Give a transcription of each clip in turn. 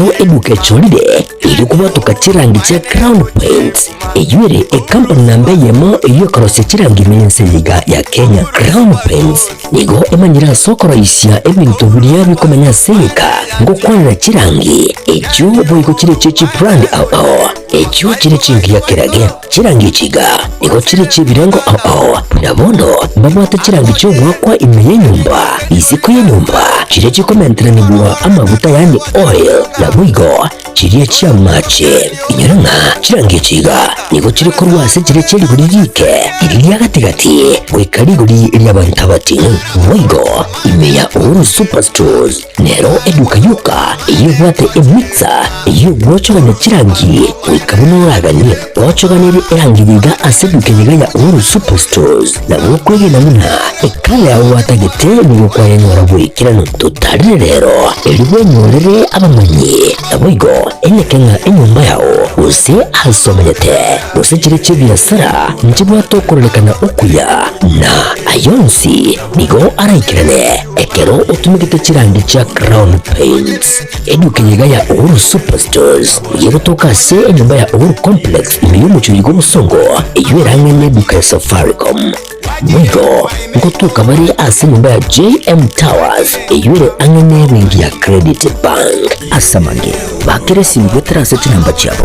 nero eduke cholide ili kubatuka chirangi cha crown paints eyure company nambe yemo iyo korose chirangi minse liga ya Kenya. Crown paints nigo emanyira sokoro isya ebintu buriya bikomanya seka ngo kwanira chirangi echo boyiko chire chechi brand ao echo chire chingi ya kirage chirangi chiga nigo chire chibirengo ao nabondo babwata chirangi cyo wakwa imeye nyumba isiko ya nyumba chire chikomentera nibwa amavuta yani oil na bwigo chire chia mache inyaranga chirangi chiga nigo chire korwase chire chiri buririke iriya gatigati wekari guri iriya bantabati bwigo imeya uru superstores nero eduka yuka iyo bwate emixer iyo bwochoganya chirangi wikabuno uraganye bwochoganire irangi biga aseduke nyiga ya uru superstores na bwokwege na muna ekale ya watagete nigo kwa yenyora bwikirano tutari rero eliwe nyorere abamanyi na bwigo Ekeonga enyumba yao use asomete use chire chibiasara njibwa tokorelekana okuya na ayonsi nigo araikirane ekero utumikite chirangi cha crown paints eduke nyiga ya uru superstores yego tokase enyumba ya uru complex imiyumucho yigo musongo iyirange neduka ya Safaricom nigo ngotuka bari ase nyumba ya JM Towers eyure angene ringi ya Credit Bank asamage bakiresi mbetera seti namba chabo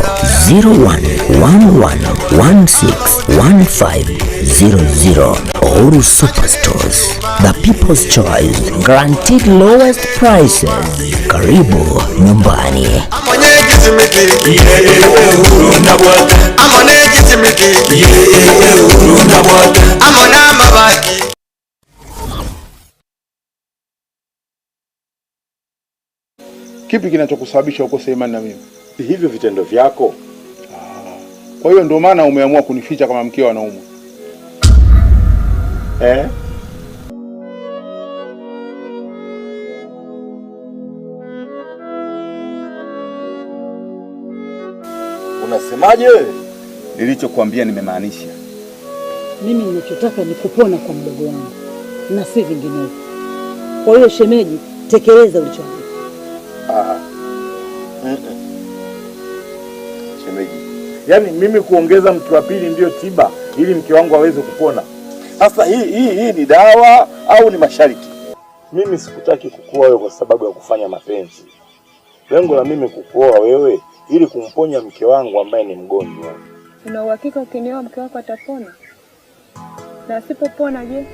0111161500 Uru Superstores, the people's choice, guaranteed lowest prices. Karibu nyumbani. Kipi kinachokusababisha ukose imani na mimi? Hivyo vitendo vyako. Kwa hiyo ndio maana umeamua kunificha kama mkeo anaumwa. Unasemaje? Nilichokuambia nimemaanisha. Mimi ninachotaka ni kupona kwa mdogo wangu na si vinginevyo. Kwa hiyo shemeji, tekeleza ulichoambiwa. Shemeji, yaani mimi kuongeza mke wa pili ndio tiba ili mke wangu aweze kupona? Sasa hii ni dawa au ni mashariki? Mimi sikutaki kukuoa wewe kwa sababu ya kufanya mapenzi. Lengo la mimi kukuoa wewe ili kumponya mke wangu ambaye ni mgonjwa. Una uhakika ukinioa mke wako atapona? Na asipopona je?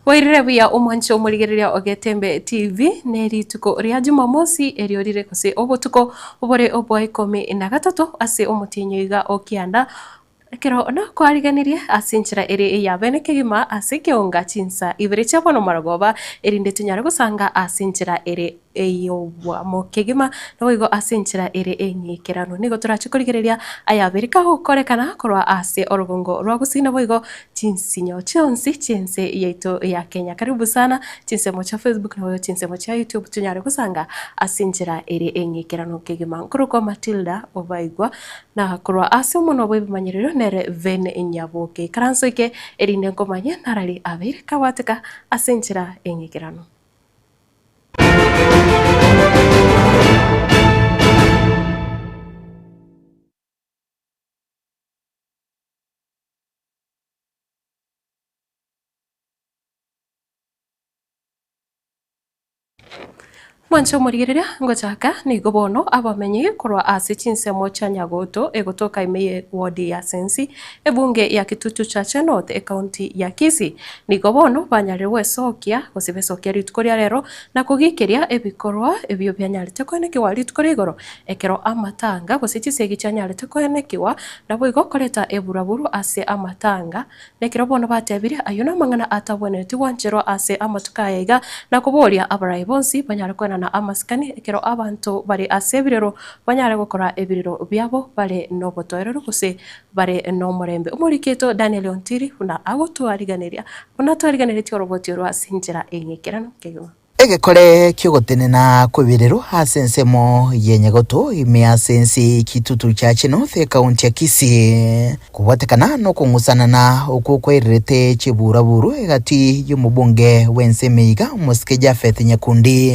Wairire bia umwancho murigereria Getembe TV neri tuko ria Jumamosi eriorire kose obotuko obore oboi komi na gatatu ase omutinyiga okianda kero na kwariganirie asinchira ere ya bene kegima ase Ekeonga Chinsa Ibere chabono maragoba erinde tunyara gusanga asinchira ere eyo wa mokegima noigo asinchira ere enyikerano nigo turachikorigereria aya berika hokorekana korwa ase orogongo rwa gusina boigo chinsinyo chonsi chinse yeito ya Kenya. Karibu sana chinse mocha Facebook na boyo chinse mocha YouTube tunyara gusanga asinchira ere enyikerano kegima kuruko Matildah Obaigwa na korwa ase umuntu obimanyiriro nere vene enyaboke karansoike erinde ngomanye narali abere kawateka asinchira enyikerano. Mwancho murigereria ngochaka nigo bono abamenyi korwa ase chinsemo cha Nyagoto egotoka imeye wodi ya Sensi ebunge ya Kitutu cha North county ya Kisii nigo bono banyarewe sokia gosibe sokia ritkoria rero na kugikiria ebikorwa ebyo byanyarite kwenekiwa ritkoria igoro ekero amatanga gosichise gichanyarite kwenekiwa nabo igokoreta eburaburu ase amatanga nekero bono batebire ayuna mangana ataboneti wanchero ase amatuka yaiga na kuboria abarayibonsi banyarikwana na amaskani ekero abantu bari asebirero banyare gukora ebiriro byabo bari no botorero kuse bari no murembe umuriketo Daniel Ontiri una agotwariganiria una twariganiria tioroboti rwa sinjira enyekerano kego Egekore kyogotenena kwebirero hasensemo yenyegoto imiasensi kitutu cha North County ya Kisii kubatekana no kungusana na okukwerete chiburaburu egati y'umubunge wensemeiga umuske Jafet Nyakundi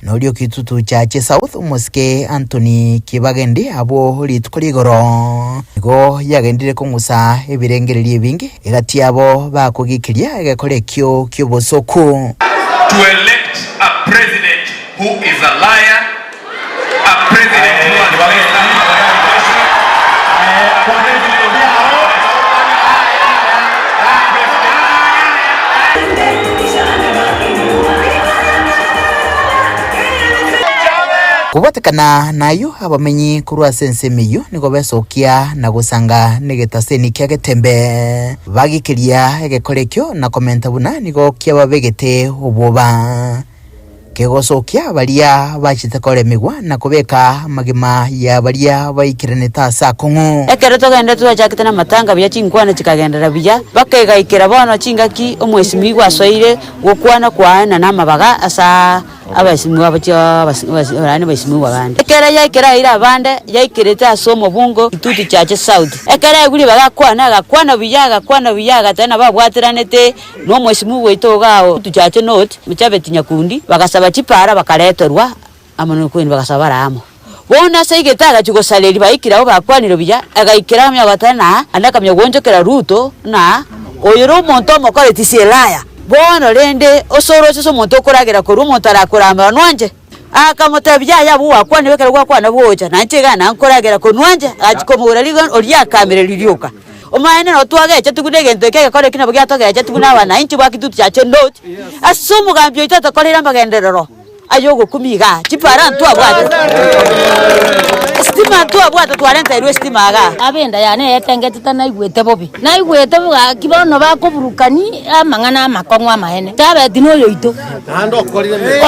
nolyo kitutu cha South umuske Anthony Kibagendi abo litkoligoro go yagendire kungusa ebirengereri bingi egati yabo bakugikiria egekore kyobosoku to elect a president who is a liar, a president who has wasted kubatekana nayo abamenyi kurwa sensemiyo niko besokia na gusanga negetaseni kya Getembe bagikiria egekorekyo na komenta buna niko kyababegete oboba kegosokia balia bachitakore migwa na kubeka magima ya balia baikiraneta sakongo ekero togenda twachakite na matanga bya chinkwana chikagendera bya bakegaikira bono chingaki omwesimi gwasoire gukwana kwaana na mabaga asa abasimi abani basimi wabande ekera yaikira ira bande yaikirete asomo bungo ituti chache South ekera iguri bagakwana biyaga tena babwatiranete no mwesimi wetogao tuchache North Jafet Nyakundi bagasaba chipara bakareterwa amano kwini bagasaba ramo bona seigetaga chugosaleri baikiraho bakwaniro biya agaikira amya gatana andakamya gonjokera Ruto na oyero monto mokore tisielaya bona rende osoro so monto koragira ko rumo tarakuramba nwanje akamutabya yabu wakwane bekera gwakwana boja nanchega nankoragira ko nwanje ajikomura ligon orya kamera liryoka omaene no twageche tukudege ndeke kore kina bugya togeche tukuna wana inchi bakitutu chache Note asumu gambyo itata korera magenderero ayogo kumiga chipara ntu abwate stima ntu abwate twarenta irwe stima aga abenda yane etengete na igwete bobi na igwete buga kibono bakoburukani amangana makongwa mahene tabe dino yoito ando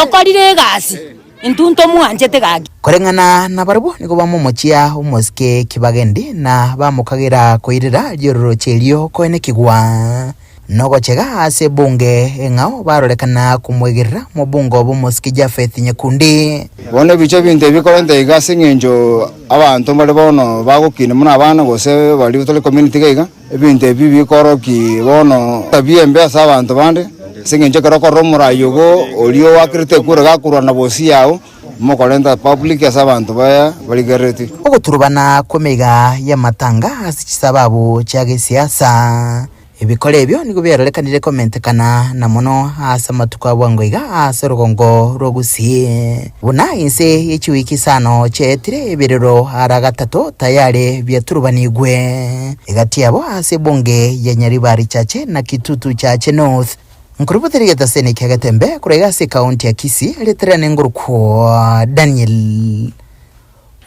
okorire gasi intunto muanjete gagi korengana na barabo niko bamomochia umuske Kibagendi na bamukagira koirira ryororo chelio koene kigwa nogo chega ase bunge engao barorekana kumwegerera mu bungo bumuske Jafet Nyakundi bone bicho binde bikorente igase ngenjo abantu bali bono bagukine muna abana gose bali utole community gaiga ebinde bibikoroki bono tabiembe asa abantu bande singenje karo koromura yugo olio wakirite kure gakurwa na bosi yao mokorenta public asa abantu baya baligereti ogoturubana komega ya matanga asichisababu chage siasa ebikole ebyo niko byarorekanire komentekana na mono asa matuko abwangoiga asa rugongo rogusie buna inse yechiwiki sano chetire ebirero ara gatatu tayare byaturubanigwe egati yabo ase bunge ya Nyaribari chache na kitutu chache North Nkurubuteri Getaseni kya Getembe kurega se county ya Kisii leterane nguruko Daniel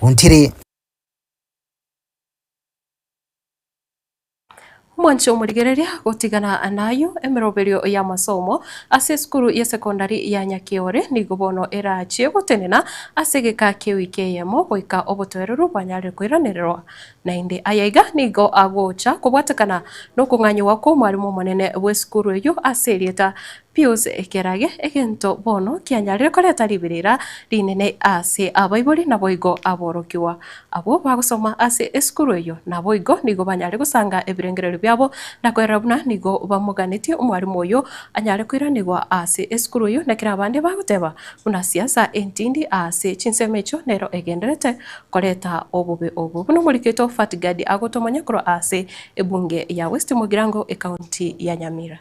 Ontiri mwancho umurigereria gutigana nayo emeroberio ya masomo ase skuru ya sekondari ya Nyakiore nigo bono erachie gutenena asegeka kiwikeyemo goika obotwerero banyare kwiranirwa na inde ayaiga nigo agocha kubwatakana no kunganyo wako mwarimu monene we skuru eyo aserieta Pius Ekerage egento bono kianyarire koreta libirira rinene ase abaibori na boigo aborokiwa abo bagusoma ase eskuru eyo na boigo nigo banyare gusanga ebirengerero byabo na kwerabuna nigo bamuganitie umwarimu oyo anyare kwiranirwa ase eskuru eyo na kirabande baguteba una siasa entindi ase chinsemecho nero egenderete koreta obube obu no muliketo Fatigadi agotomanya kro ase ebunge ya West Mugirango county ya Nyamira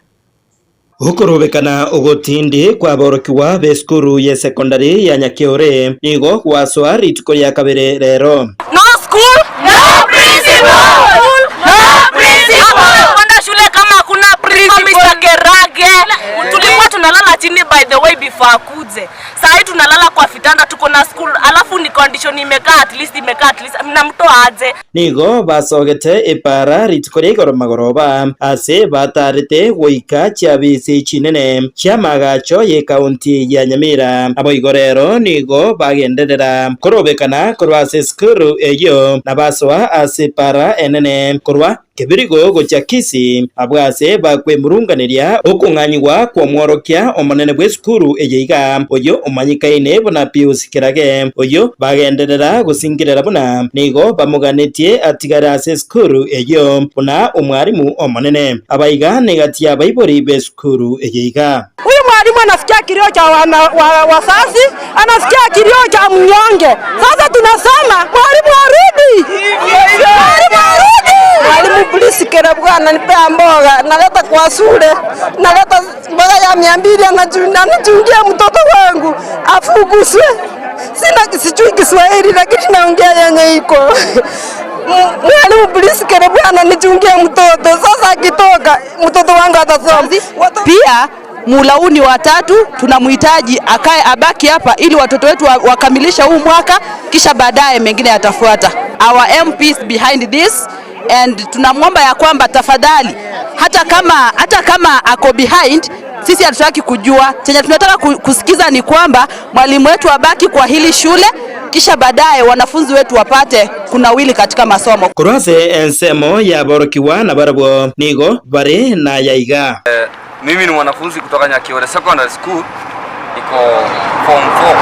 Ukurubekana ugutindi kwa borokiwa beskuru ye secondary ya Nyakiore nigo waswa ritiko ya kabere rero. No school, no principal. No principal. Kwenda shule kama kuna principal. Mr. Gerage tulikuwa tunalala chini by the way before akuze. Sasa tunalala kwa vitanda, tuko na school, alafu ni condition imekaa at least mnamtoa aje. Nigo basogete ipara ritukore magoroba ase batarete goika chabisi chinene chamagacho ye county ya Nyamira. Abo igorero nigo bagenderera korobekana korwase skuru eyo nabaswa ase para enene korwa kebirigo gocha Kisii abwase bakwe murunganiria okunganywa kwa mworokia omonene bwe skuru eyiga oyo omanyikaine bona Pius Kirage oyo bagenderera gusingirira bona nigo bamuganetie atigara ase skuru eyo bona omwarimu omonene abaiga negatia abaibori be skuru eyiga. Huyu mwalimu anasikia kilio cha wazazi, anasikia kilio cha mnyonge. Sasa tunasema mwalimu arudi. Mwalimu polisi kera bwana nipea mboga, naleta kwa shule, naleta mboga ya 200 anachungia mtoto wangu afuguswe. Sijui Kiswahili lakini naongea yenye iko. Mwalimu polisi kera bwana nichungia mtoto, sasa akitoka mtoto wangu atasoma. Pia mulauni wa 3 tunamhitaji akae abaki hapa ili watoto wetu wakamilisha huu mwaka kisha baadaye mengine yatafuata. Our MPs behind this and tunamwomba ya kwamba tafadhali hata kama ako behind sisi hatutaki kujua. Chenye tunataka kusikiza ni kwamba mwalimu wetu abaki kwa hili shule kisha baadaye wanafunzi wetu wapate kunawili katika masomo. Kurase ensemo ya borokiwa na barabo nigo bare na yaiga. Mimi ni mwanafunzi kutoka Nyakiore Secondary School, niko form 4.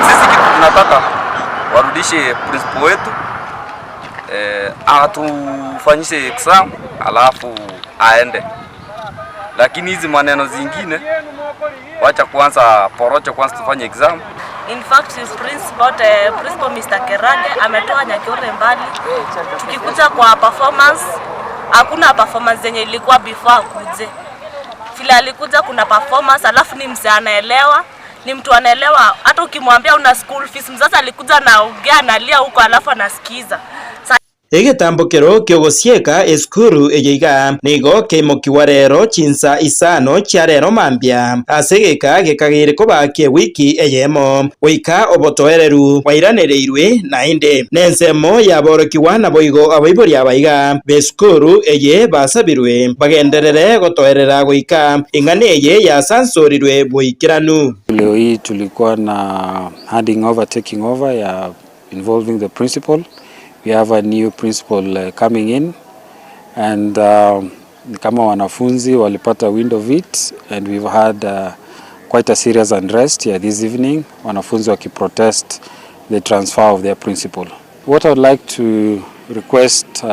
Sisi kitu tunataka warudishe principal wetu, atufanyishe exam alafu aende. Lakini hizi maneno zingine wacha kwanza porocho kwanza tufanye exam. In fact his principal Mr. Kerage ametoa Nyakiore mbali. Tukikuja kwa performance, hakuna performance zenye ilikuwa before akuje. Vile alikuja kuna performance, alafu ni mse anaelewa, ni mtu anaelewa. Hata ukimwambia una school fees, mzazi alikuja na ongea analia huko alafu anasikiza. Egetambukiro kyogosieka eskuru eyiga nigo kemokiwarero Chinsa isano charero mambia asegeka gekagire kobake wiki eyemo oika obotoereru wairanereirwe nainde nensemo yaborokiwa na boigo abaibori abaiga beskuru eye basabirwe bagenderere gotoerera goika inganeye yasansorirwe boikiranu. Leo hii tulikuwa na taking over ya involving the principal. We have a new principal coming in and kama wanafunzi walipata wind of it and we've had quite a serious unrest here this evening, wanafunzi wakiprotest the transfer of their principal. What I would like to request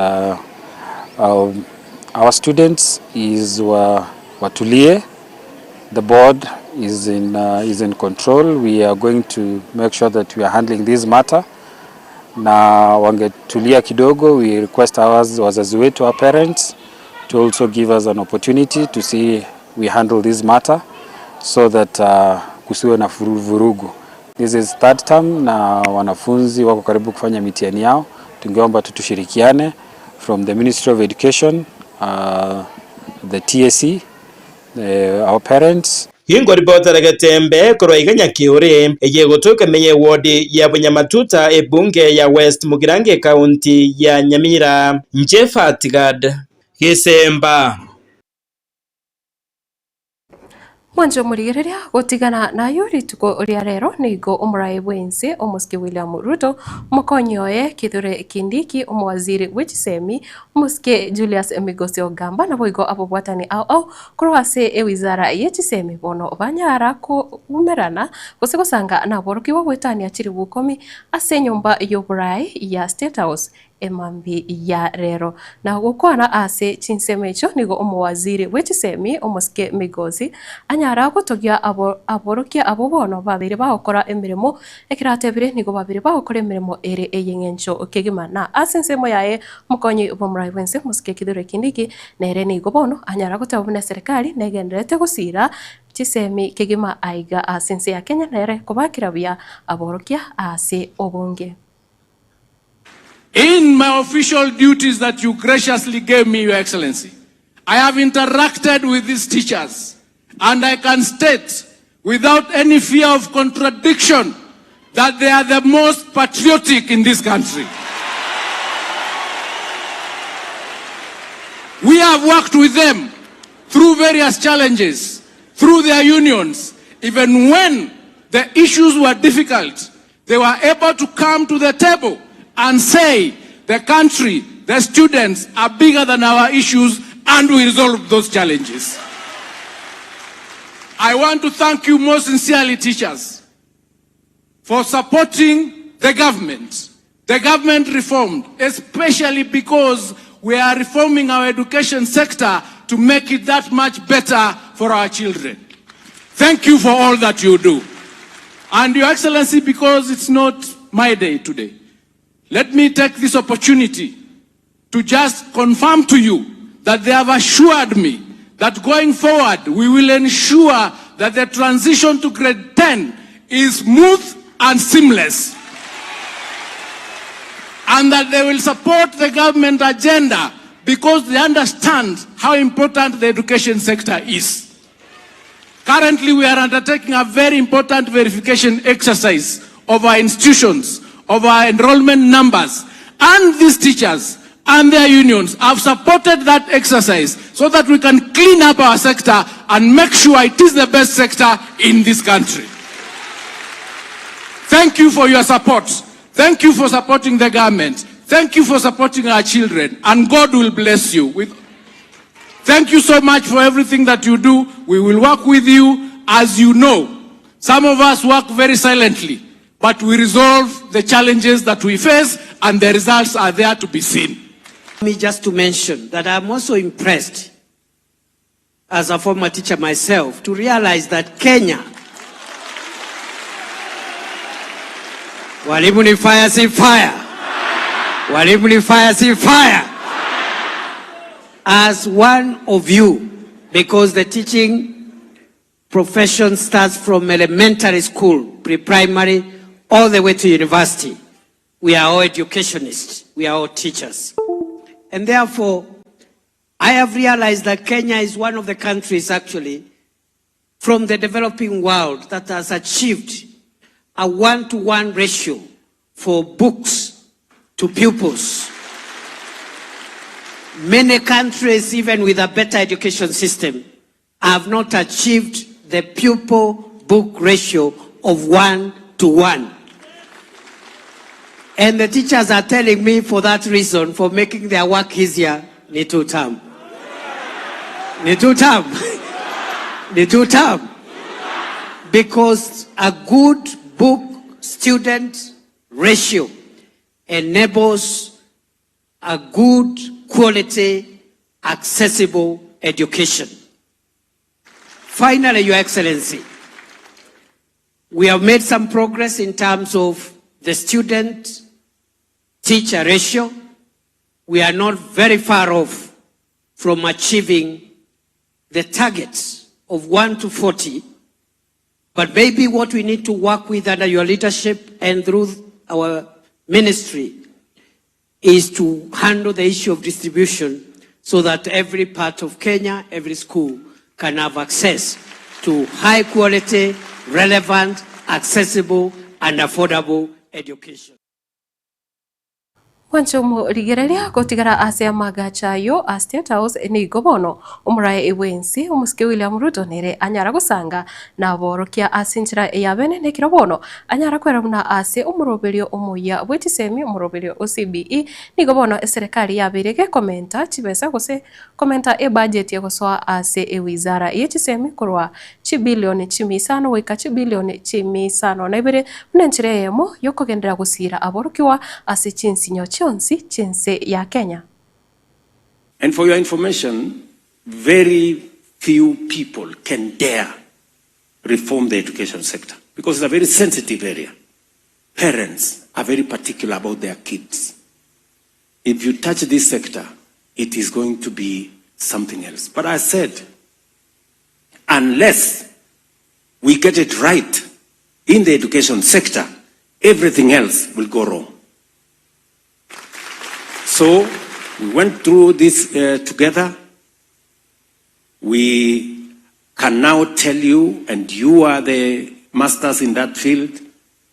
our students is watulie. The board is in control. We are going to make sure that we are handling this matter. Na wangetulia kidogo, we request wazazi wetu, our parents, to also give us an opportunity to see we handle this matter so that kusiwe na vurugu. This is third term na wanafunzi wako karibu kufanya mitihani yao. Tungeomba tushirikiane from the Ministry of Education, the TSC, our parents. Hingo ripota Getembe koroiga Nyakiore eye gotoka menye ward ya Bunyamatuta ebunge ya West Mugirange County ya Nyamira. Njefatigad Kisemba Mwanjo murigereria gutigana na yuri tuko ria rero nigo umurai bwense omuski William Ruto mukonyoye kithure kindiki omwaziri wichisemi muske Julius Migosi Ogamba na boigo abobwatani au kurwase ewizara yechisemi bono banyara ko umerana gusanga na boroki wo gwetania chiri bukomi ase nyumba yoburai ya State House emambi ya rero na gukwana ase chinsemecho nigo omwaziri wechisemi omuske Migosi anyara gutogia aborokia abo bono babiri bakora emirimo ekiratebire nigo babiri bakora emirimo ere eyengencho kegima na asensemo yae mukonyi bomrai wense muske kidure kindiki nere nigo bono anyara gutabuna serikali negenderete gusira chisemi kegima aiga asense ya Kenya nere kubakira bya aborokia ase obonge. In my official duties that you graciously gave me, Your Excellency, I have interacted with these teachers And I can state without any fear of contradiction that they are the most patriotic in this country. We have worked with them through various challenges, through their unions. Even when the issues were difficult, they were able to come to the table and say, the country, the students are bigger than our issues, and we resolve those challenges. I want to thank you most sincerely, teachers, for supporting the government. The government reformed, especially because we are reforming our education sector to make it that much better for our children. Thank you for all that you do. And Your Excellency, because it's not my day today, let me take this opportunity to just confirm to you that they have assured me that going forward, we will ensure that the transition to grade 10 is smooth and seamless. And that they will support the government agenda because they understand how important the education sector is. Currently, we are undertaking a very important verification exercise of our institutions, of our enrollment numbers, and these teachers and their unions have supported that exercise so that we can clean up our sector and make sure it is the best sector in this country. Thank you for your support. Thank you for supporting the government. Thank you for supporting our children, and God will bless you. Thank you so much for everything that you do. We will work with you. As you know, some of us work very silently, but we resolve the challenges that we face, and the results are there to be seen. Me just to mention that I'm also impressed, as a former teacher myself, to realize that Kenya, walimu ni fire si fire, walimu ni fire si fire, as one of you, because the teaching profession starts from elementary school, pre-primary, all the way to university. We are all educationists, we are all teachers. And therefore, I have realized that Kenya is one of the countries actually from the developing world that has achieved a 1-to-1 ratio for books to pupils. Many countries, even with a better education system, have not achieved the pupil-book ratio of 1-to-1. And the teachers are telling me for that reason, for making their work easier, ni two-term. Ni two-term. Ni two-term. Because a good book-student ratio enables a good quality, accessible education. Finally, Your Excellency, we have made some progress in terms of the student-teacher ratio. We are not very far off from achieving the target of 1-to-40, but maybe what we need to work with under your leadership and through our ministry is to handle the issue of distribution so that every part of Kenya, every school can have access to high quality, relevant, accessible and affordable education. Wanchomo rigereria kotigara asia magachayo a State House ni gobono umurae ewensi umuske William Ruto nere anyara gusanga na borokia asinchira eyabene ne kirobono anyara kweramuna ase umuroberio umuya bwetisemi umuroberio OCBE ni gobono serikali yabirege komenta chibesa gose komenta e budget yagosoa ase ewizara yetisemi kurwa chibilioni chimisano weka chibilioni chimisano na Ibere mnenchire yemo yokogendera gusira aborokiwa ase chinsinyo Chinsa ya Kenya. And for your information, very few people can dare reform the education sector because it's a very sensitive area. Parents are very particular about their kids. If you touch this sector, it is going to be something else. But I said, unless we get it right in the education sector, everything else will go wrong. So we went through this together. We can now tell you, and you are the masters in that field,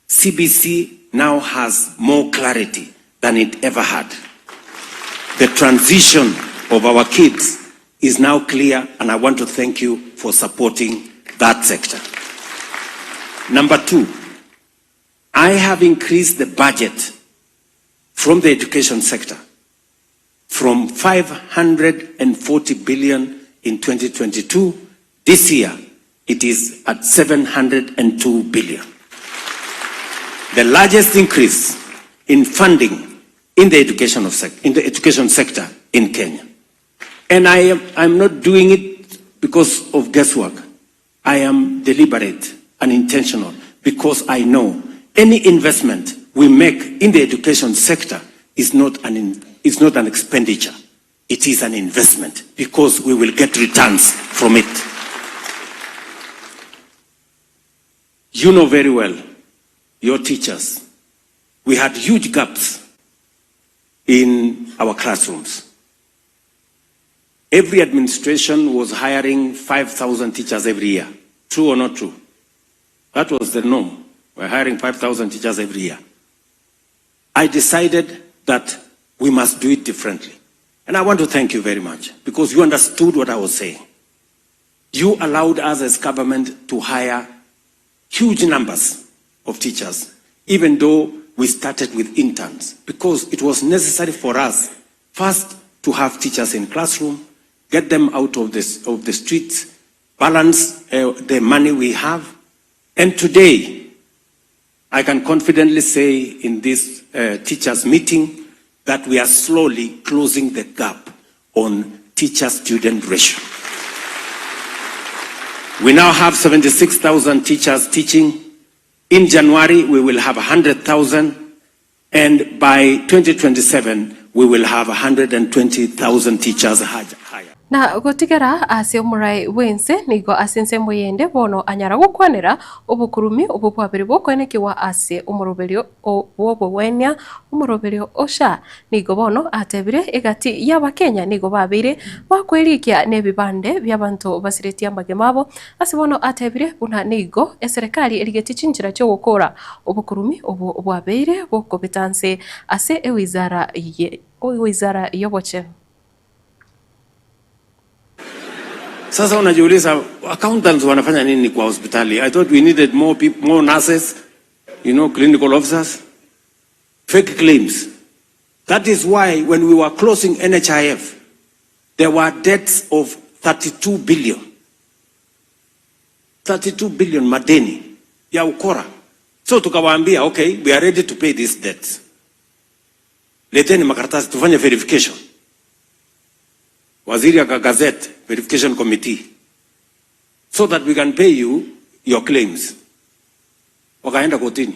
CBC now has more clarity than it ever had. The transition of our kids is now clear, and I want to thank you for supporting that sector. Number two, I have increased the budget from the education sector from 540 billion in 2022. This year, it is at 702 billion. The largest increase in funding in the education sector in Kenya. And I'm not doing it because of guesswork. I am deliberate and intentional because I know any investment we make in the education sector is not an expenditure. It is an investment because we will get returns from it. You know very well, your teachers, we had huge gaps in our classrooms. Every administration was hiring 5,000 teachers every year. True or not true? That was the norm. We're hiring 5,000 teachers every year. I decided that we must do it differently. And I want to thank you very much because you understood what I was saying. You allowed us as government to hire huge numbers of teachers, even though we started with interns, because it was necessary for us first to have teachers in classroom, get them out of the streets, balance the money we have. And today, I can confidently say in this teachers meeting that we are slowly closing the gap on teacher-student ratio. We now have 76,000 teachers teaching. In January, we will have 100,000. And by 2027, we will have 120,000 teachers higher. Na gotigera ase umurai wense nigo asense moyende bono anyara gukwanira obukurumi obupabiri bokwenekiwa ase umuroberio obo wenya umuroberio osha nigo bono atebire egati y'Abakenya nigo babire bakwerikia nebibande by'abantu basiretia magemabo ase bono atebire buna nigo eserikali erigeti chinjira cyo gukora obukurumi obo bwabire bokobetanse ase wizara yoboche. Sasa unajiuliza accountants wanafanya nini kwa hospitali? I thought we needed more people, more nurses, clinical officers. Fake claims. That is why when we were closing NHIF, there were debts of 32 billion. 32 billion madeni ya ukora. So tukawaambia, okay, we are ready to pay these debts. Leteni makaratasi tufanye verification. Waziri akagazette verification committee so that we can pay you your claims. Wakaenda kotini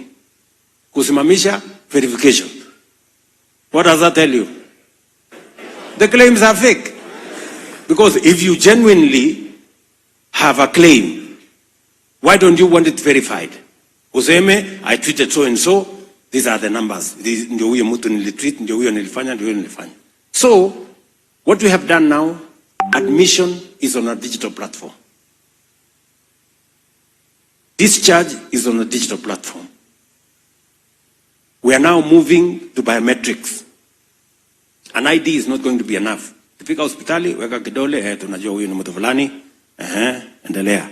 kusimamisha verification. What does that tell you? The claims are fake. Because if you genuinely have a claim, why don't you want it verified? Useme, I tweeted so and so, these are the numbers. Ndio huyo mtu nilitweet, ndio huyo nilifanya, ndio huyo nilifanya. So, what we have done now, admission is on a digital platform. Discharge is on a digital platform. We are now moving to biometrics. An ID is not going to be enough. Ukifika hospitali, weka kidole, tunajua huyu ni mtu fulani, endelea.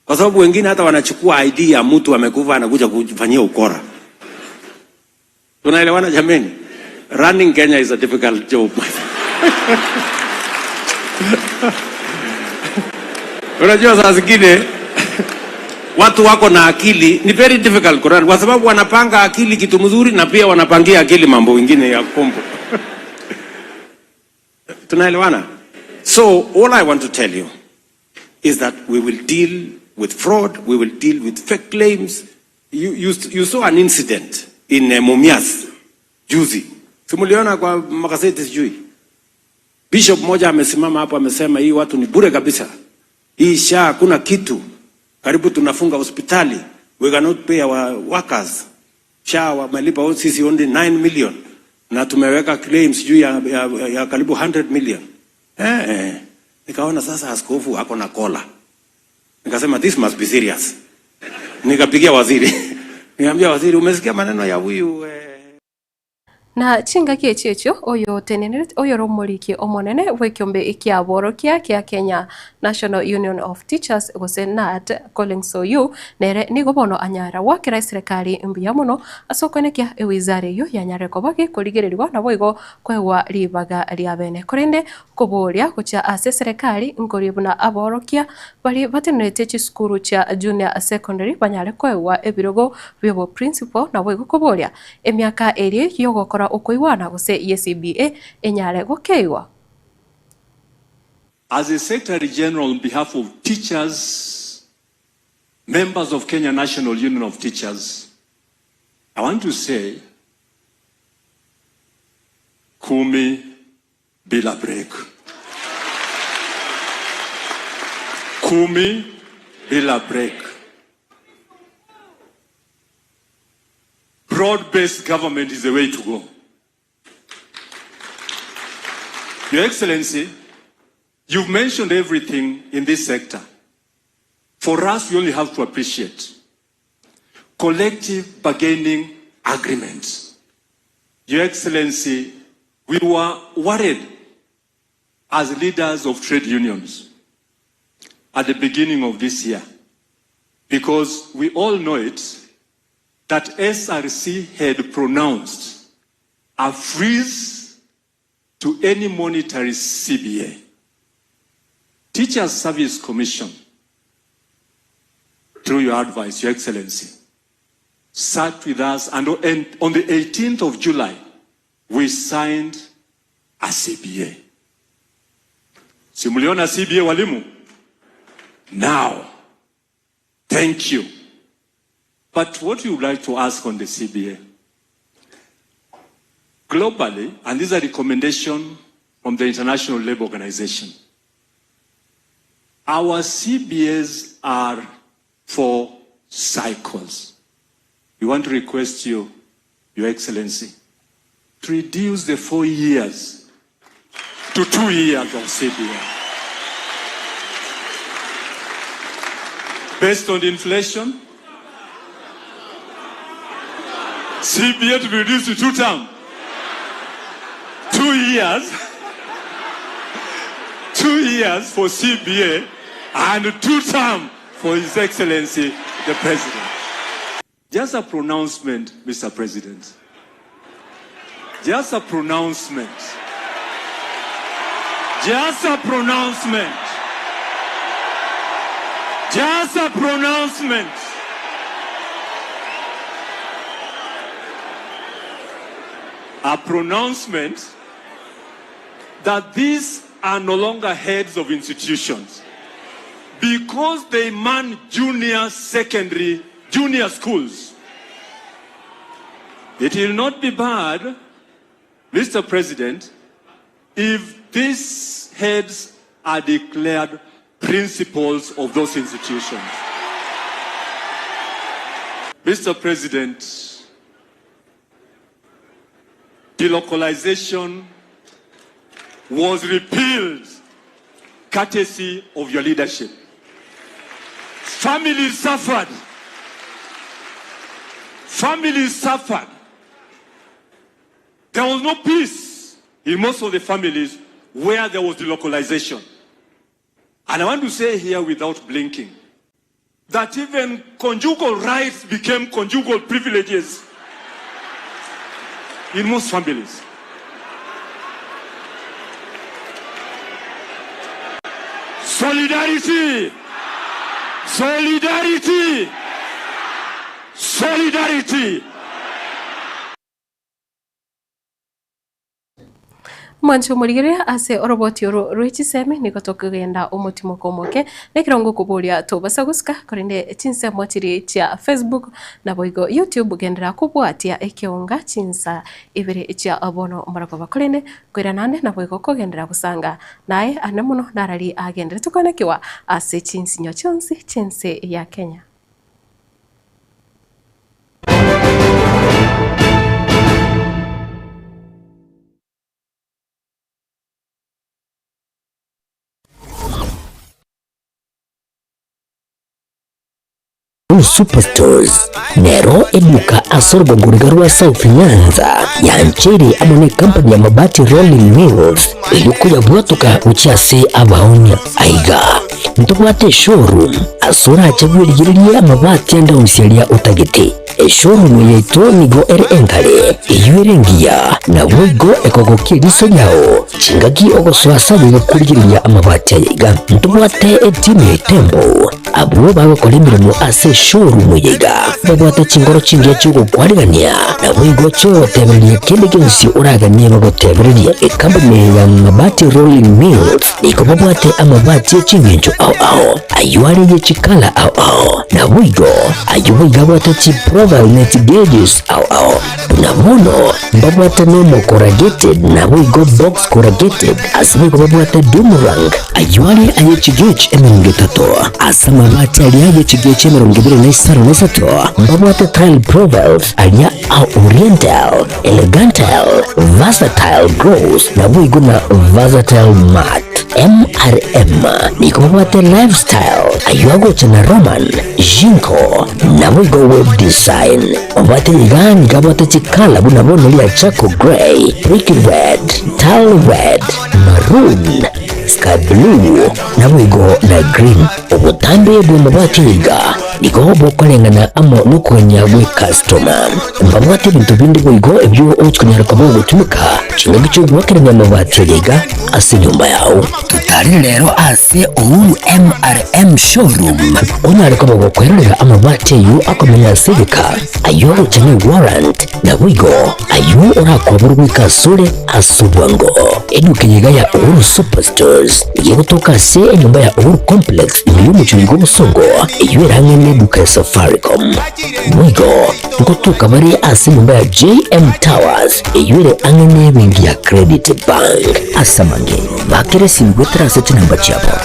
Kwa sababu wengine hata wanachukua ID ya mtu amekufa anakuja kufanyia ukora. Tunaelewana jameni? Running Kenya is a difficult job. Unajua saa zingine watu wako na akili ni very difficult kurun kwa sababu wanapanga akili kitu mzuri na pia wanapangia akili mambo mengine ya kombo. Tunaelewana? So all I want to tell you is that we will deal with fraud, we will deal with fake claims. You saw an incident in Mumias juzi. Simuliona kwa magazeti sijui. Bishop moja amesimama hapo amesema hii watu ni bure kabisa. Hii SHA hakuna kitu. Karibu tunafunga hospitali. We cannot pay our workers. SHA wamelipa sisi only 9 million. Na tumeweka claims juu ya karibu 100 million. Nikaona sasa askofu ako na kola. Nikasema this must be serious. Nikapigia waziri. Niambia waziri, umesikia maneno ya huyu na chinga kiechio oyo tenene oyo romoriki omonene wekiombe kia borokia kia Kenya National Union of Teachers gose NAT Collins Oyu nere nigobono anyara wakira serikali mbuya muno asokone kia ewizare yo yanyare kobage koligererwa na boigo kwewa ribaga riabene korende koboria gocha ase serikali ngoribuna aborokia bali batenete chiskuru cha junior secondary banyare kwewa ebirogo byobo principal na boigo koboria emyaka eri yogokora okuiwana gose ECBA enyare gokeiwa. As a Secretary General on behalf of teachers, members of Kenya National Union of Teachers, I want to say, kumi bila break. Kumi bila break. Broad-based government is the way to go. Your Excellency, you've mentioned everything in this sector. For us, we only have to appreciate collective bargaining agreements. Your Excellency, we were worried as leaders of trade unions at the beginning of this year because we all know it that SRC had pronounced a freeze to any monetary CBA. Teachers Service Commission, through your advice, Your Excellency, sat with us and on the 18th of July, we signed a CBA. Simuliona CBA walimu? Now, thank you. But what we would like to ask on the CBA, globally, and these are recommendations from the International Labour Organization, our CBAs are for cycles. We want to request you, Your Excellency, to reduce the 4 years to 2 years of CBA. Based on inflation, CBA to be reduced to 2 terms. 2 years. 2 years for CBA and 2 terms for His Excellency, the President. Just a pronouncement, Mr. President. Just a pronouncement. Just a pronouncement. Just a pronouncement. A pronouncement that these are no longer heads of institutions because they man junior secondary, junior schools. It will not be bad, Mr. President, if these heads are declared principals of those institutions. Mr. President, delocalization was repealed courtesy of your leadership. Families suffered. Families suffered. There was no peace in most of the families where there was delocalization. And I want to say here without blinking that even conjugal rights became conjugal privileges in most families. Solidarity! Solidarity! Solidarity! Mwancho murigiria ase oroboti oro rwichiseme nikotokugenda umutimo komoke nekirongo kuburia tobasaguska korinde Chinsa mwatiri cha Facebook na boigo YouTube gendera kubwatia Ekeonga Chinsa Ibere cha abono marakoba korinde kwira nane na boigo kogendera gusanga naye anemuno narari agendera tukonekiwa ase Chinsinyo chonsi Chinse ya Kenya. Uhuru Superstores nero eduka asorgo ngurigarwa South Nyanza ya nchiri amone company ya mabati Rolling Mills ilikuya bwatuka uchiase abaonya aiga ntubwate showroom asura achagwirigiria amabati anda usialia utagete showroom yeto nigo enkale iyuerengia na wigo ekogokiriso yao chingagi ogoswasa kurigiria amabati aiga ntubwate etime tembo abo babakolemirano ase showroom yiga babwata chingoro chingia chugo kwarigania na wigo cho tebelie kende kensi uragania bagotebelie company ya mabati Rolling Mills niko babwate amabati chingenjo au ayuare ye chikala au na wigo ayuiga bwata chi profile net gauges au na mono babwata no corrugated na wigo box corrugated aswigo babwata boomerang ayuare aye chigech emengetato asama mabati aliaje chigeche merongibire na isaro nesato babwata tile profiles alia au oriental elegantal versatile gross na wigo na versatile mat MRM niko babwata lifestyle ayuago chana roman jinko na wigo web design babwata igani kabwata chikala buna bono lia chako gray brick red tile red maroon sky blue na wigo na green ubutambe bwa mabati iga niko bokolengana amo nukonya bwe customer mbabwate bintu bindi wigo ebyo ochkunyara kabo gutumika chinga cyo gwakeranya mabati iga ase nyumba yao tutari rero ase Uhuru MRM showroom onare kabo gukwerera amabati yu akomenya sivika ayo uchane warrant na wigo ayo orakwaburu kasure asubwango edukenyiga ya Uhuru Superstores yegutoka se nyumba ya Uhuru Complex mu cyugo busongo iyo rangene duka Safaricom wigo ngotoka bari ase nyumba ya JM Towers iyo angene bengi ya Credit Bank asamange bakere simbutra sete namba chapa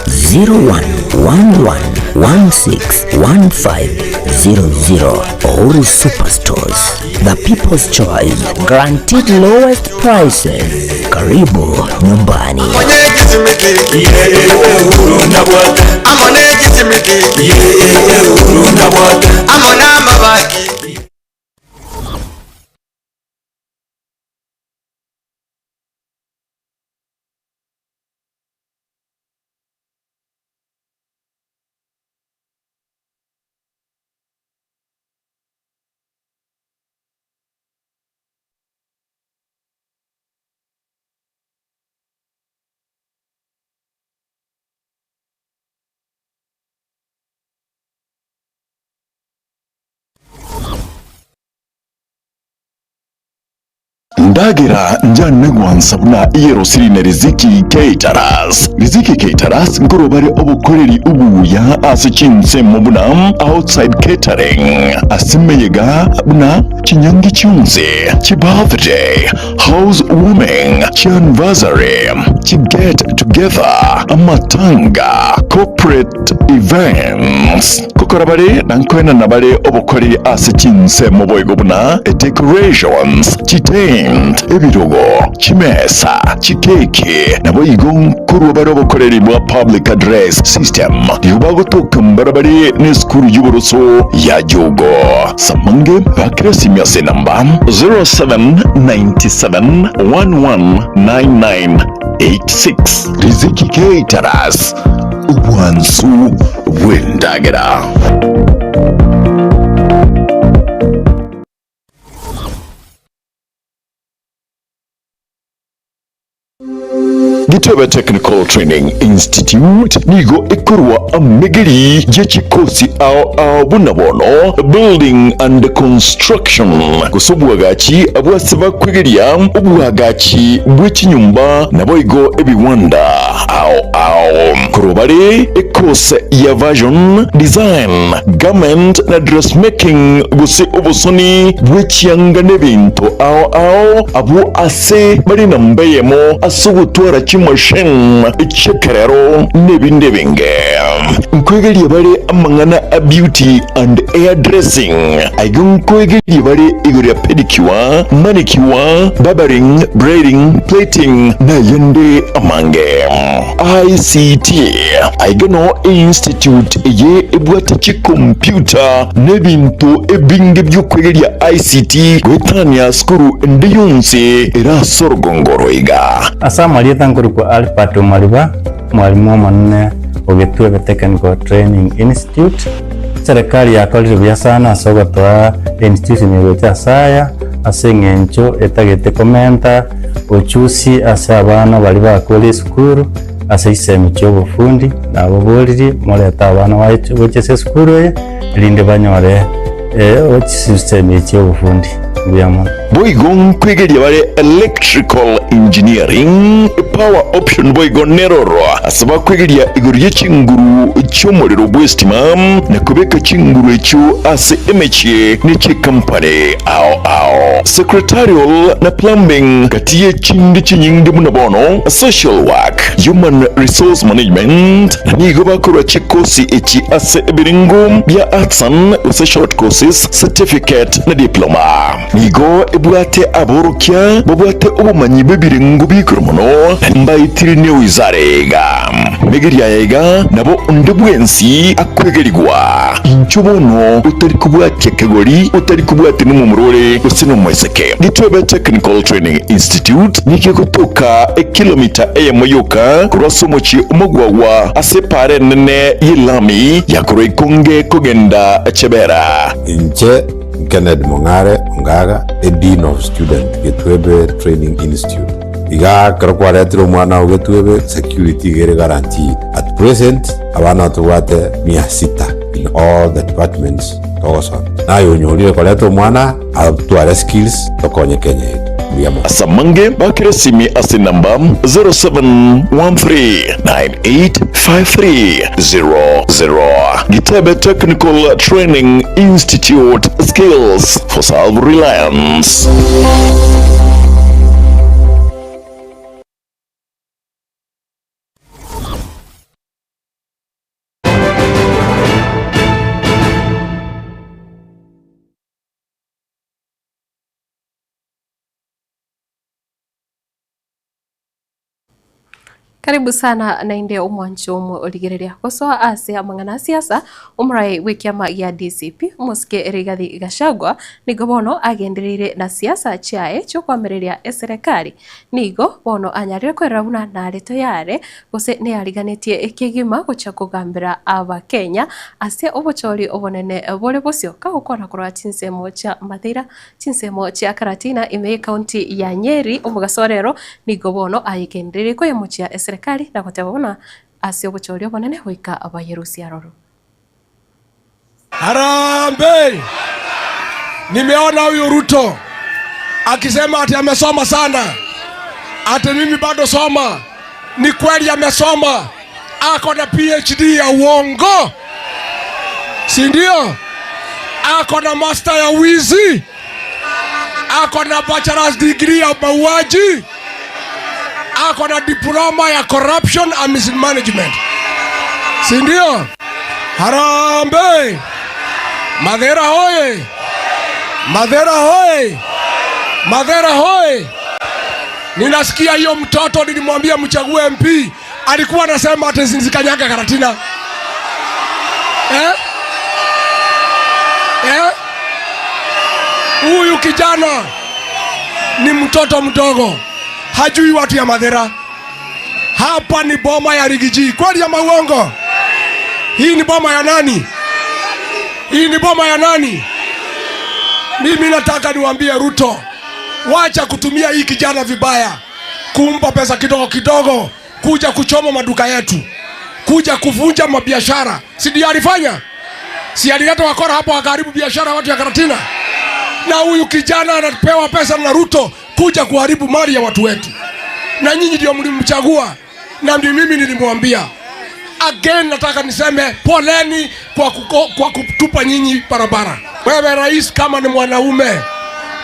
0111161500 Uhuru Superstores, the people's choice, guaranteed lowest prices. Karibu nyumbani. Ndagira njane gwansabuna iyero sirine Riziki Caterers. Riziki Caterers ngorobare obukoreri ubuya ase Chinsa mubuna outside catering. Asimeyega buna kinyangi cyunze, ki birthday, housewarming, ki anniversary, ki get together, amatanga, corporate events. Kokorabare nankwena nabare obukoreri ase Chinsa muboygo buna decorations, tent, ebirogo, chimesa, chikeke, nabo igon kuru barobo koreri bwa public address system. Yubago tokum barabari ne skuru yuboroso ya jogo. Samange bakresi miase namba 0797119986. Riziki Caterers, Ubwansu Wendagera. Getembe Technical Training Institute nigo ekurwa amegeri jechikosi au bunabono building and construction kusobwagachi abwasaba kwegeria ubwagachi bw'ikinyumba naboigo ebiwanda au kurobare ekose ya version design garment na dressmaking guse ubusoni bw'ikiyanga n'ebintu au abu ase bari nambeyemo asubutwara machine chekerero nebinde binge nkwegeli bale amangana a beauty and hairdressing aigun kwegeli bale igure pedicure manicure barbering braiding plating na yende amange ICT aigano institute ye ebwata chi computer nebintu ebinge byokwegelia ICT gwetania skuru ndiyonse era sorgongoro iga asa marieta nguru kwa alpato maliba mwalimu manne Getembe Technical Training Institute serikali yakolire bya sana sogotoa institution yegocha saya asengencho etagete komenta ochusi asa abana bali bakole school asa isemi cyo bufundi nabo boliri moleta abana wache school linde banyore ochi system cyo bufundi byamo boigon kwegelia bale electrical engineering power option boigon neroro asaba kwegelia iguriye chinguru cyomorero bwestima na kubeka chinguru echo ase emeche ni company ao secretarial na plumbing katiye chindi chinyindi munabono social work human resource management nigo bakora chikosi echi ase ebiringo bya arts and short courses certificate na diploma nigo ebwate aborokia bobwate obumanyi bebiringo bikoromono mbayitiri wizarega megeria yega nabo ndebwensi akwegerigwa inchobono utari kubwate kegori utari kubwate numumurore usino mweseke Getembe Technical Training Institute nike kutoka kilomita moyoka kurasomochi umugwagwa asepare nene yilami yakoro ikonge kogenda chebera inche Kenneth Mongare Ngaga, a Dean of Student, Getembe Training Institute. Iga karokwaretiro mwana wa Getembe security gere guaranteed. At present, abana tuwate 600 in all the departments. Togosa. Na yonyolire kwaretiro mwana atware skills tokonye Kenya. Asamange bakiresimi ase namba 0713985300. Getembe Technical Training Institute, skills for self-reliance. Karibu sana na inde umwancho uligereria kosoa ase amangana siasa umrai wikiama ya DCP muske Rigathi Gachagua nigo bono agenderire na siasa chiae cyo kwamereria serikali nigo bono anyarire kwerabuna na reto yare gose ne ariganetie ekegima gocha kugambira aba Kenya ase obochori obonene bole bosio ka ukona kora Chinsemo cha Matildah Chinsemo cha Karatina ime county ya Nyeri omugasorero nigo bono agenderire ko yamuchia serikali na kutabona asio bochorio bonene hoika abayerusi aroro. Harambe! Nimeona huyo Ruto akisema ati amesoma sana. Ati mimi bado soma. Ni kweli amesoma. Ako na PhD ya uongo. Si ndio? Ako na master ya wizi. Ako na bachelor's degree ya mauaji. Ako na diploma ya corruption and mismanagement. Si ndio? Harambe! Madera hoye! Madera hoye! Madera hoye! Ninasikia hiyo mtoto nilimwambia mchague MP alikuwa anasema ati zinzikanyaga Karatina. Huyu kijana ni mtoto mdogo. Hajui watu ya Madera. Hapa ni boma ya Rigiji. Kweli ya mauongo? Hii ni boma ya nani? Hii ni boma ya nani? Mimi nataka niwaambie Ruto, wacha kutumia hii kijana vibaya. Kumpa pesa kidogo kidogo, kuja kuchoma maduka yetu, kuja kuvunja mabiashara. Si ndio alifanya? Si alileta wakora hapo akaribu biashara watu ya Karatina? Na huyu kijana anapewa pesa na Ruto kuja kuharibu mali ya watu wetu. Na nyinyi ndio mlimchagua, na ndio mimi nilimwambia. Again nataka niseme poleni kwa kutupa nyinyi barabara. Wewe rais, kama ni mwanaume,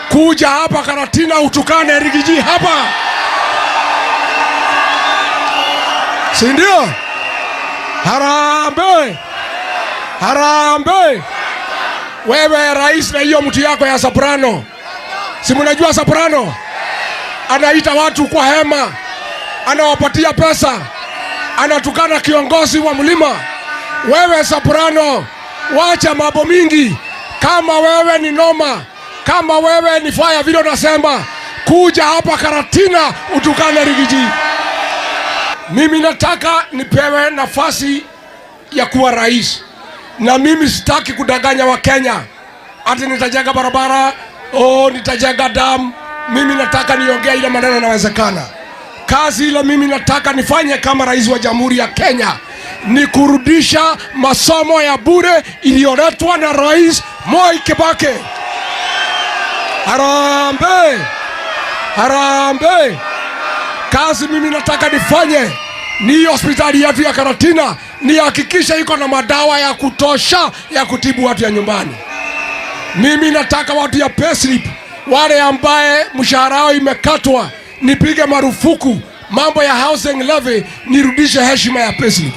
kuja hapa Karatina utukane Rigiji hapa. Si ndio? Harambee! Harambee! Wewe rais na hiyo mtu yako ya soprano. Si mnajua soprano? Anaita watu kwa hema. Anawapatia pesa. Anatukana kiongozi wa mlima. Wewe soprano, wacha mambo mingi. Kama wewe ni noma, kama wewe ni fire vile unasema, kuja hapa Karatina utukane Rigiji. Mimi nataka nipewe nafasi ya kuwa rais. Na mimi sitaki kudanganya wa Kenya. Ati nitajenga barabara, nitajenga damu. Mimi nataka niongea ile maneno yanawezekana. Kazi ile mimi nataka nifanye kama rais wa Jamhuri ya Kenya ni kurudisha masomo ya bure iliyoletwa na Rais Moi Kibaki. Harambee! Harambee! Kazi mimi nataka nifanye ni hospitali yetu ya Karatina ni hakikisha iko na madawa ya kutosha ya kutibu watu ya nyumbani. Mimi nataka watu ya payslip, wale ambaye mshahara wao imekatwa, nipige marufuku mambo ya housing levy, nirudishe heshima ya payslip.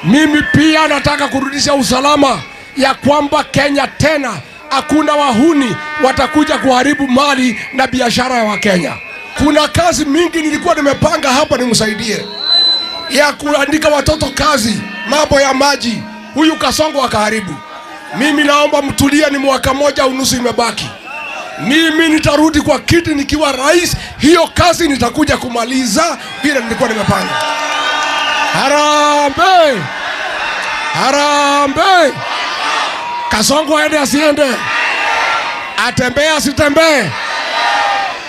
Mimi pia nataka kurudisha usalama ya kwamba Kenya tena hakuna wahuni watakuja kuharibu mali na biashara ya Wakenya. Kuna kazi mingi nilikuwa nimepanga hapa nimsaidie. Ya kuandika watoto kazi, mambo ya maji, huyu Kasongo akaharibu. Mimi naomba mtulie, ni mwaka moja unusu imebaki. Mimi nitarudi kwa kiti nikiwa rais, hiyo kazi nitakuja kumaliza vile nilikuwa nimepanga. Harambee! Harambee! Kasongo aende asiende? Atembee asitembee?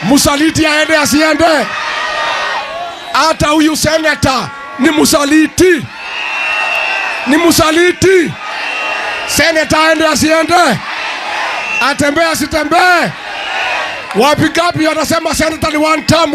Musaliti aende asiende? Hata huyu seneta ni musaliti. Ni musaliti. Seneta aende asiende? Atembee asitembee? Wapi gapi wanasema seneta ni one term.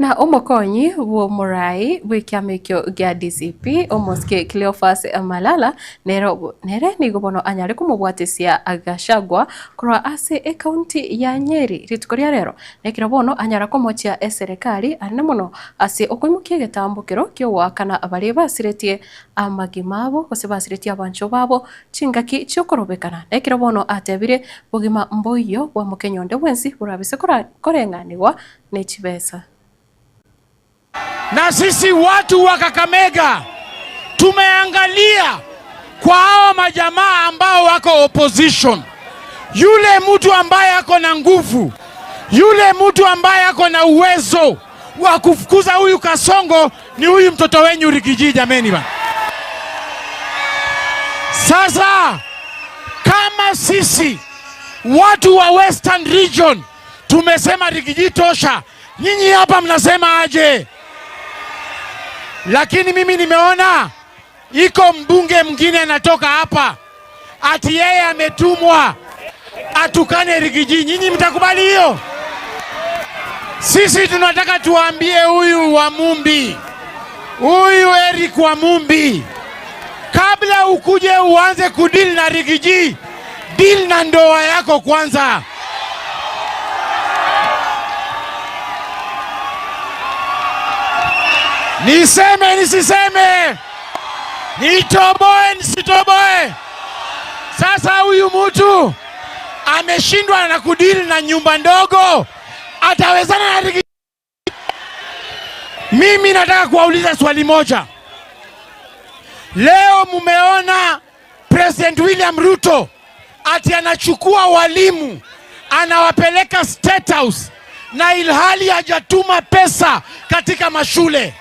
Na umukonyi wo murai wikiamekyo gya DCP omoske Cleophas Malala nere nigobono anyare kumubwatisia agashagwa kura ase ekaunti ya Nyeri ritukoria rero nekirabono anyara komochia serikali ane muno ase okwimukia getambukiro kyo wakana abari basiretie amagimabo gose basiretie abancho babo chingaki cyokorobekana nekirabono atebire bugima mboyo bwa mukenyonde wensi burabise korenganirwa nechibesa. Na sisi watu wa Kakamega tumeangalia kwa hao majamaa ambao wako opposition. Yule mtu ambaye ako na nguvu, yule mtu ambaye ako na uwezo wa kufukuza huyu Kasongo ni huyu mtoto wenyu Rigiji jameni ba. Sasa kama sisi watu wa Western Region tumesema Rigiji tosha, nyinyi hapa mnasema aje? Lakini mimi nimeona iko mbunge mwingine anatoka hapa ati yeye ametumwa atukane Rigiji. Nyinyi mtakubali hiyo? Sisi tunataka tuambie huyu wa Mumbi, huyu Eric wa Mumbi, kabla ukuje uanze kudili na Rigiji, deal na ndoa yako kwanza. Niseme nisiseme, nitoboe nisitoboe. Sasa huyu mtu ameshindwa na kudili na nyumba ndogo, atawezana na Rigiji? Mimi nataka kuwauliza swali moja. Leo mumeona President William Ruto ati anachukua walimu anawapeleka State House na ilhali hajatuma pesa katika mashule.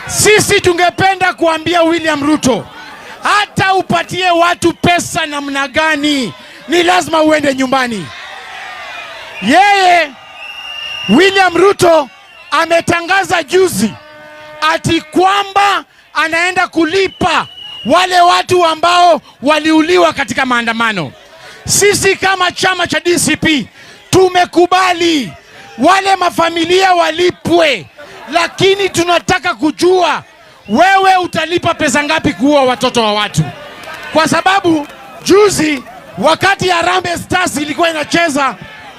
Sisi tungependa kuambia William Ruto, hata upatie watu pesa namna gani, ni lazima uende nyumbani. Yeye William Ruto ametangaza juzi ati kwamba anaenda kulipa wale watu ambao waliuliwa katika maandamano. Sisi kama chama cha DCP tumekubali wale mafamilia walipwe, lakini tunataka kujua wewe utalipa pesa ngapi kuua watoto wa watu. Kwa sababu juzi wakati Harambee Stars ilikuwa inacheza,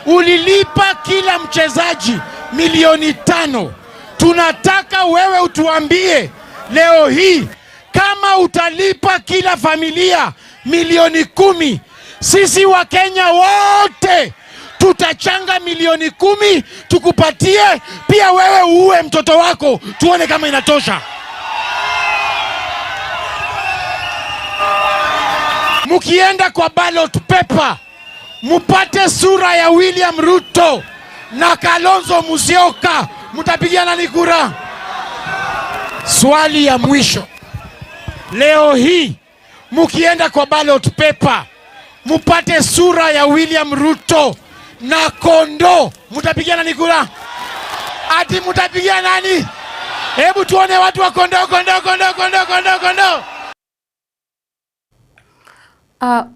ulilipa kila mchezaji milioni 5. Tunataka wewe utuambie leo hii kama utalipa kila familia milioni 10, sisi wa Kenya wote tutachanga milioni 10 tukupatie, pia wewe uue mtoto wako tuone kama inatosha. Mukienda kwa ballot paper mupate sura ya William Ruto na Kalonzo Musyoka, mutapigia nani kura? Swali ya mwisho, leo hii mukienda kwa ballot paper mupate sura ya William Ruto na Kondo, mutapigia nani kura? Ati mutapigia nani? Hebu tuone watu wa Kondo.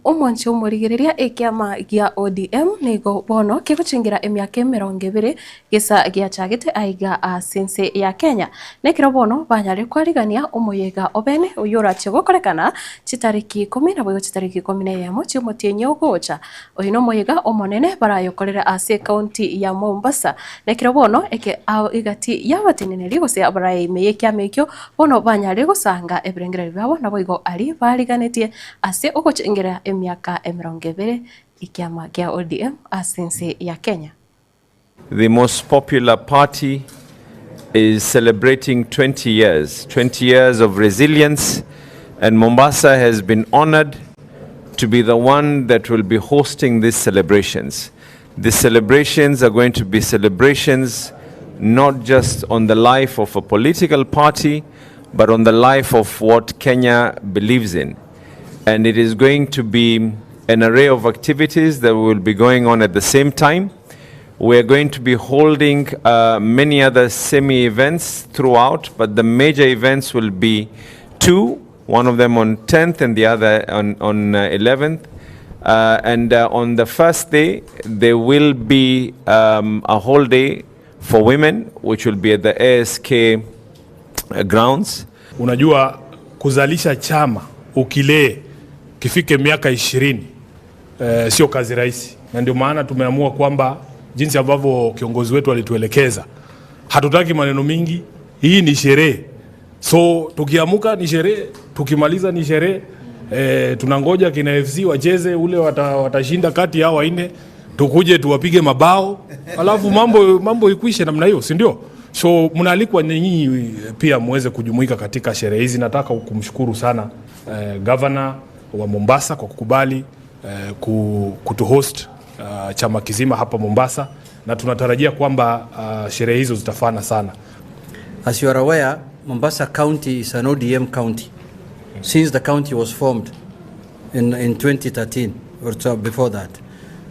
Umwanchi umurigiriria ekiama gia ODM nigo bono kiguchingira emyaka 20 gisa giachagite aiga sense ya Kenya nekiro bono banyare kwarigania umuyega obene uyura chigokorekana chitariki 10 na bwo chitariki 11 chimotienye ugocha oyino muyega omonene barayokorera ase county ya Mombasa nekiro bono eke igati yabatineneri gose abaraye meyekya mekyo bono banyare gusanga ebrengere byabo nabo igo ari bariganetie ase ugocha emiaka 20 ikiama kia ODM asense ya Kenya. The most popular party is celebrating 20 years of resilience, and Mombasa has been honored to be the one that will be hosting these celebrations. The celebrations are going to be celebrations not just on the life of a political party, but on the life of what Kenya believes in. And it is going to be an array of activities that will be going on at the same time. We're going to be holding many other semi-events throughout, but the major events will be 2, one of them on 10th and the other on 11th. And on the first day, there will be a whole day for women, which will be at the ASK grounds. Unajua kuzalisha chama ukilee kifike miaka 20 sio kazi rahisi, na ndio maana tumeamua kwamba jinsi ambavyo kiongozi wetu alituelekeza, hatutaki maneno mingi. Hii ni sherehe, so tukiamuka ni sherehe, tukimaliza ni sherehe. Tunangoja kina FC wacheze ule watashinda kati yao 4, tukuje tuwapige mabao alafu mambo ikwishe namna hiyo, si ndio? So mnaalikwa nyinyi pia muweze kujumuika katika sherehe hizi. Nataka kumshukuru sana governor wa Mombasa kwa kukubali kutuhost chama kizima hapa Mombasa, na tunatarajia kwamba sherehe hizo zitafana sana. As you are aware, Mombasa County is an ODM county since the county was formed in 2013 or so before that.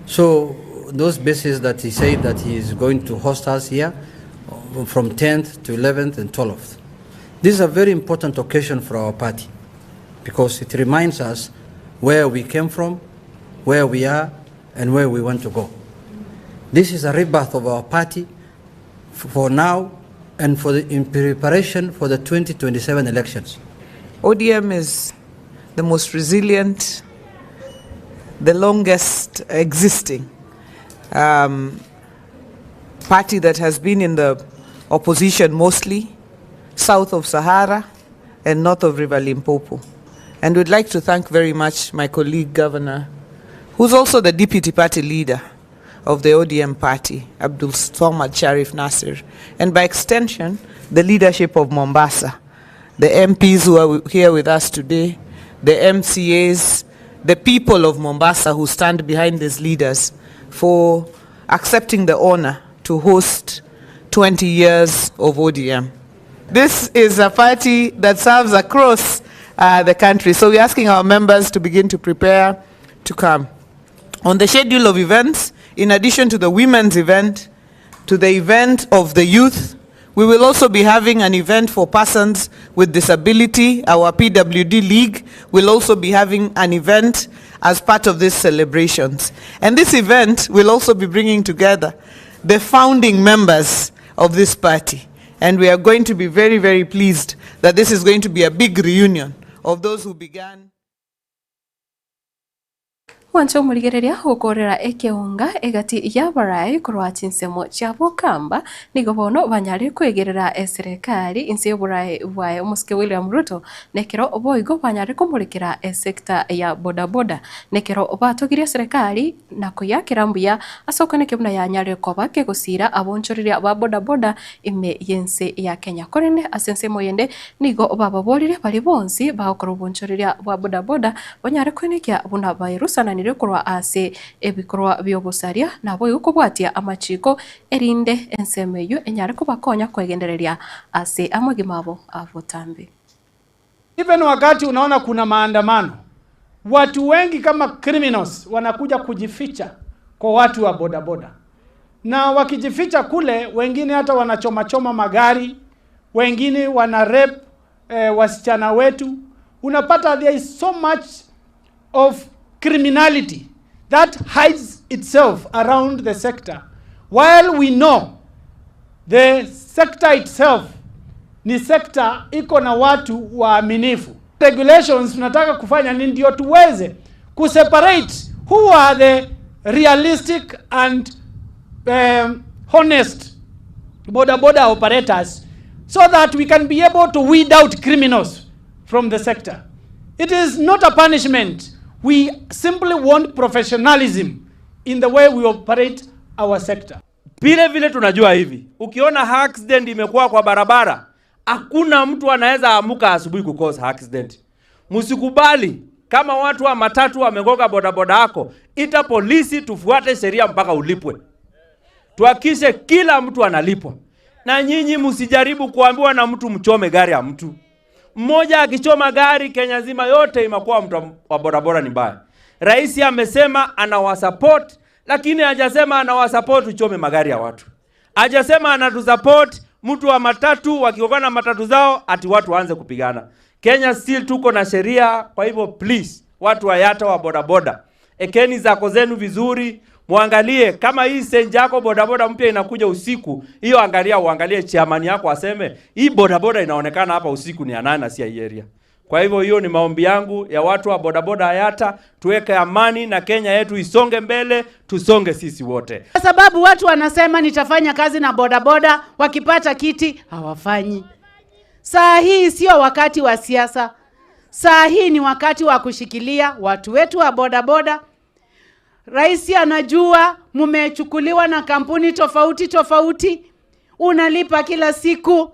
So those bases that he said that he is going to host us here from 10th to 11th and 12th. This is a very important occasion for our party, because it reminds us where we came from, where we are, and where we want to go. This is a rebirth of our party for now and in preparation for the 2027 elections. ODM is the most resilient, the longest existing party that has been in the opposition mostly south of Sahara and north of River Limpopo. And we'd like to thank very much my colleague Governor, who's also the deputy party leader of the ODM party, Abdul Samad Sharif Nasir, and by extension, the leadership of Mombasa, the MPs who are here with us today, the MCAs, the people of Mombasa who stand behind these leaders for accepting the honor to host 20 years of ODM. This is a party that serves across the country, so we're asking our members to begin to prepare to come. On the schedule of events, in addition to the women's event, to the event of the youth, we will also be having an event for persons with disability. Our PWD League will also be having an event as part of these celebrations. And this event will also be bringing together the founding members of this party. And we are going to be very, very pleased that this is going to be a big reunion of those who began. Mwancho muligereria gukorera Ekeonga egati ya barai kurwa Chinsa chabo kamba nigo bono banyari kwegerera serikali inse burai bwa Muske William Ruto nekero Obaigwa banyari kumurikira sekta ya bodaboda nekero batogiria serikali na kuyakira mbuya asoka nekebuna ya nyari ko bake gusira abonchorira ba bodaboda ime yense ya Kenya korene asense moyende nigo bababorire bali bonsi bakora bonchorira ba bodaboda banyari kwenekia buna virus na kurwa ase ebikorwa byobusaria nabo yukubwatia amachiko erinde ensemeyo enyare kubakonya kwegendereria ase amagimabo avotambi. Even wakati unaona kuna maandamano, watu wengi kama criminals wanakuja kujificha kwa watu wa bodaboda, na wakijificha kule wengine hata wanachoma magari, wengine wana rape wasichana wetu. Unapata there is so much of criminality that hides itself around the sector, while we know the sector itself ni sector iko na watu waaminifu. Regulations tunataka kufanya nini ndio tuweze kuseparate who are the realistic and honest boda operators, so that we can be able to weed out criminals from the sector. It is not a punishment. We simply want professionalism in the way we operate our sector. Vile tunajua hivi, ukiona accident imekuwa kwa barabara, hakuna mtu anaweza amuka asubuhi kukosa accident. Msikubali kama watu wa matatu wamegoga bodaboda yako, ita polisi tufuate sheria mpaka ulipwe. Tuhakishe kila mtu analipwa. Na nyinyi msijaribu kuambiwa na mtu mchome gari ya mtu. Mmoja akichoma gari Kenya zima yote imekuwa mtu wa bodaboda ni mbaya. Rais amesema anawasupport, lakini hajasema anawasupport uchome magari ya watu. Hajasema anatusupport mtu wa matatu wakiogana matatu zao ati watu waanze kupigana. Kenya still tuko na sheria, kwa hivyo please watu wayata wa bodaboda, ekeni zako zenu vizuri, muangalie kama hii senja yako bodaboda mpya inakuja usiku, hiyo angalia, uangalie chairman yako aseme hii bodaboda inaonekana hapa usiku ni anana na si area. Kwa hivyo hiyo ni maombi yangu ya watu wa bodaboda hayata, tuweke amani na Kenya yetu isonge mbele, tusonge sisi wote. Kwa sababu watu wanasema nitafanya kazi na bodaboda, wakipata kiti hawafanyi. Saa hii sio wakati wa siasa. Saa hii ni wakati wa kushikilia watu wetu wa bodaboda. Rais anajua mumechukuliwa na kampuni tofauti, unalipa kila siku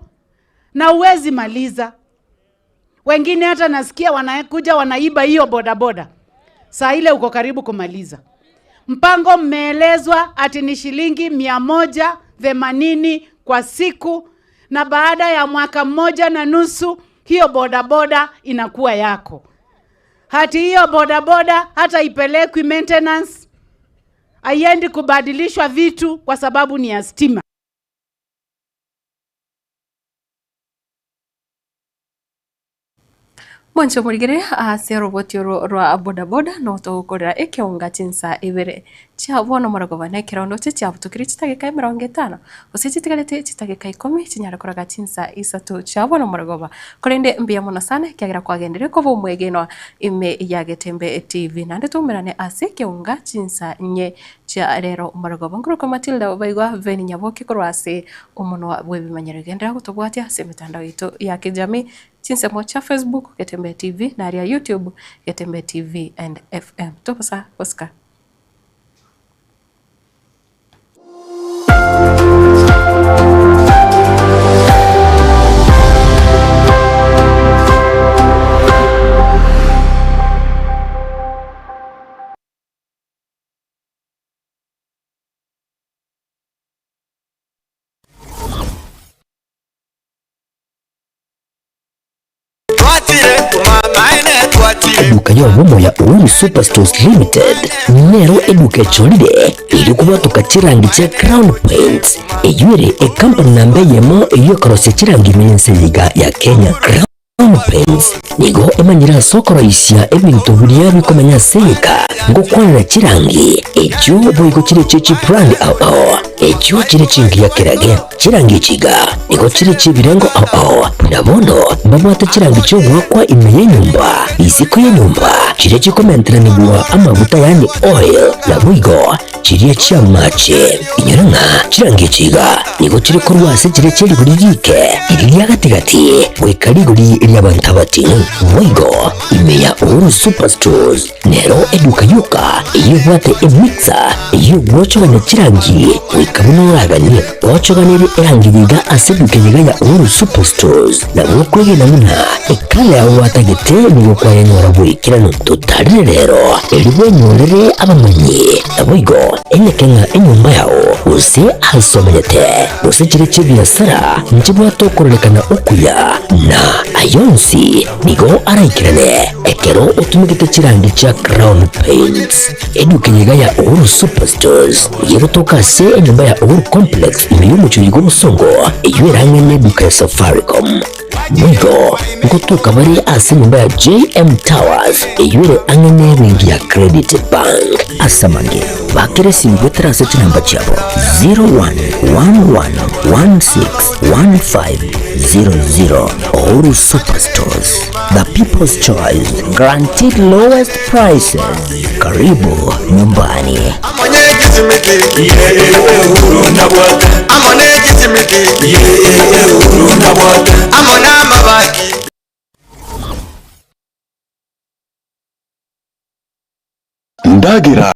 na uwezi maliza. Wengine hata nasikia wanakuja wanaiba hiyo bodaboda. Saa ile uko karibu kumaliza. Mpango mmeelezwa ati ni shilingi 180 kwa siku, na baada ya mwaka mmoja na nusu hiyo bodaboda inakuwa yako. Hati hiyo bodaboda hata ipelekwi maintenance, haiendi kubadilishwa vitu kwa sababu ni ya stima. Mwancho muligere ase roboti rwa bodaboda no tokorera Ekeonga Chinsa Ibere cha bono maragova na kirondo cha butukiri chitageka 50 osechitigalete chitageka 10 chinyara koraga Chinsa isatu cha bono maragova korende mbia mona sana kyagira kwagendere ko bomwegenwa ime ya Getembe TV nande tumerane ase Ekeonga Chinsa nye cha rero maragova nguruko Matildah Obaigwa veni nyaboki korwase umuntu wa bwebimanyere gendera gutobwatia se mitandao ito ya kijamii Chinsa mocha Facebook Getembe TV na ya YouTube Getembe TV and FM. Topasa Oscar. Eduka ya bomo ya Uri Superstores Limited nero eduka cholide ili kubatuka chirangi cha Crown Paints eyure company nambe yemo iyo karose chirangi minense liga ya Kenya. Paints nigo emanyira soko raisia ebintu biria bikomanya seka ngokwanira chirangi ekyo boigo kire chechi brand ao ekyo kire chingi ya kirage chirangi chiga nigo kire chibirengo ao nabondo babwate chirangi cyo gwakwa imeye nyumba isiko ye nyumba kire chikomentera nibwa amavuta yani oil na boigo kire chamache inyaranga chirangi chiga nigo kire korwase kire chiri burike iri yagatigati wekariguri abantu abatini boigo imeya uru superstores nero eduka yuka iyo bwate emixer iyo bwochoganya chirangi wikabunuraganye bwochoganiri erangiriga aseduke ya uru superstores na bwokwege namuna ekale aho watagete nigo kwa yenyora bwikirano tutarire rero eriwe nyorere abamanyi na boigo Ekeonga enyumba yao use hasomete use kire chibiasara njibwato korolekana okuya na ayonsi nigo araikirane ekero utumikite chirangi cha crown paints edukenyega ya uru superstores yerotoka se enyumba ya uru complex imeyumucho yigo musongo eywerangene duka ya Safaricom Nigo ngotuka bari ase nyumba ya JM Towers eyure angene wingi ya Credit Bank asamange bakire simbwetera se namba chabo 0111161500 Oru Superstores, the people's choice, guaranteed lowest prices. Karibu nyumbani. Ndagira